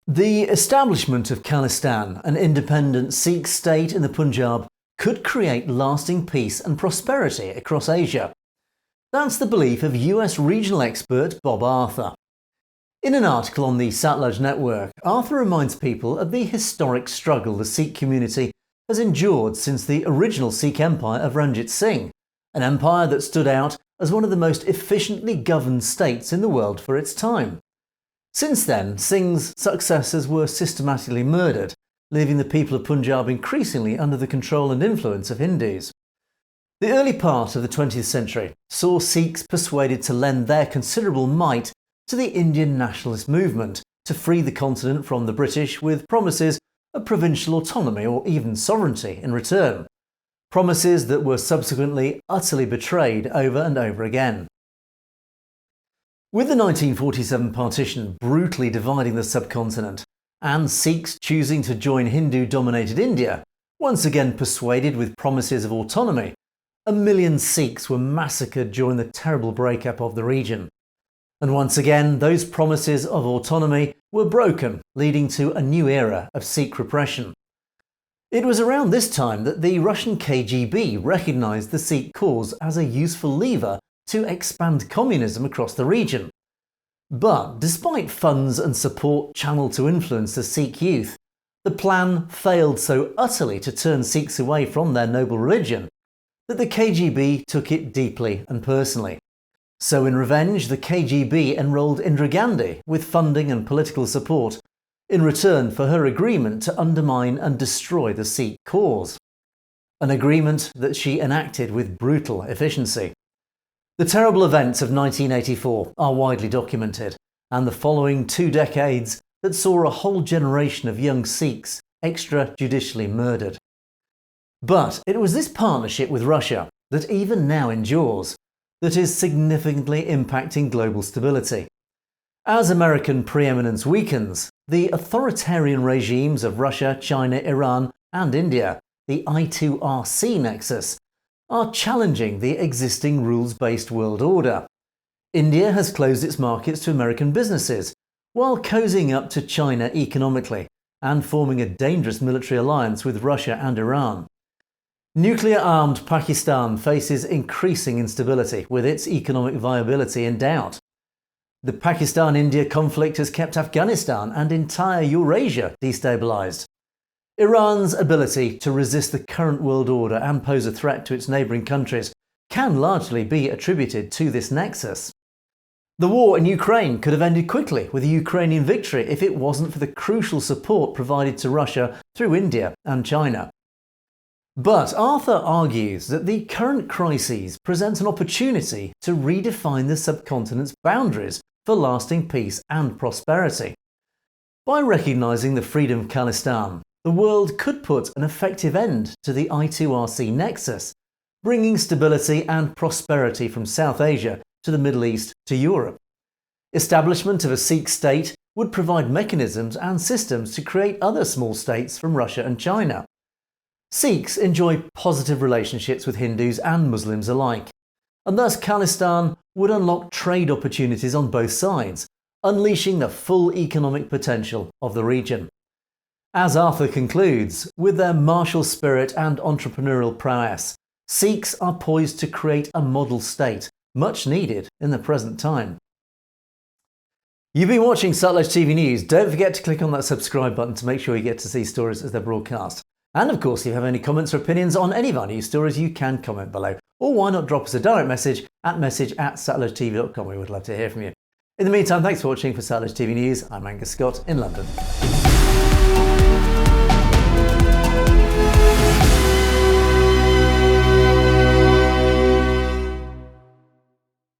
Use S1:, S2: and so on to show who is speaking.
S1: The establishment of Khalistan, an independent Sikh state in the Punjab, could create lasting peace and prosperity across Asia. That's the belief of US regional expert Bob Arthur. In an article on the Satluj network, Arthur reminds people of the historic struggle the Sikh community has endured since the original Sikh Empire of Ranjit Singh, an empire that stood out as one of the most efficiently governed states in the world for its time. Since then, Singh's successors were systematically murdered, leaving the people of Punjab increasingly under the control and influence of Hindus. The early part of the 20th century saw Sikhs persuaded to lend their considerable might to the Indian nationalist movement to free the continent from the British with promises of provincial autonomy or even sovereignty in return. Promises that were subsequently utterly betrayed over and over again. With the 1947 partition brutally dividing the subcontinent, and Sikhs choosing to join Hindu-dominated India, once again persuaded with promises of autonomy, 1 million Sikhs were massacred during the terrible breakup of the region. And once again, those promises of autonomy were broken, leading to a new era of Sikh repression. It was around this time that the Russian KGB recognised the Sikh cause as a useful lever to expand communism across the region. But despite funds and support channeled to influence the Sikh youth, the plan failed so utterly to turn Sikhs away from their noble religion that the KGB took it deeply and personally. So in revenge, the KGB enrolled Indira Gandhi with funding and political support in return for her agreement to undermine and destroy the Sikh cause. An agreement that she enacted with brutal efficiency. The terrible events of 1984 are widely documented, and the following 2 decades that saw a whole generation of young Sikhs extrajudicially murdered. But it was this partnership with Russia that even now endures, that is significantly impacting global stability. As American preeminence weakens, the authoritarian regimes of Russia, China, Iran and India, the I2RC nexus, are challenging the existing rules-based world order. India has closed its markets to American businesses, while cozying up to China economically and forming a dangerous military alliance with Russia and Iran. Nuclear-armed Pakistan faces increasing instability, with its economic viability in doubt. The Pakistan-India conflict has kept Afghanistan and entire Eurasia destabilised. Iran's ability to resist the current world order and pose a threat to its neighbouring countries can largely be attributed to this nexus. The war in Ukraine could have ended quickly with a Ukrainian victory if it wasn't for the crucial support provided to Russia through India and China. But Arthur argues that the current crises present an opportunity to redefine the subcontinent's boundaries for lasting peace and prosperity. By recognising the freedom of Khalistan, the world could put an effective end to the I2RC nexus, bringing stability and prosperity from South Asia to the Middle East to Europe. Establishment of a Sikh state would provide mechanisms and systems to create other small states from Russia and China. Sikhs enjoy positive relationships with Hindus and Muslims alike, and thus Khalistan would unlock trade opportunities on both sides, unleashing the full economic potential of the region. As Arthur concludes, with their martial spirit and entrepreneurial prowess, Sikhs are poised to create a model state, much needed in the present time. You've been watching Satluj TV News. Don't forget to click on that subscribe button to make sure you get to see stories as they're broadcast. And of course, if you have any comments or opinions on any of our news stories, you can comment below. Or why not drop us a direct message at satlujtv.com. We would love to hear from you. In the meantime, thanks for watching. For Satluj TV News, I'm Angus Scott in London.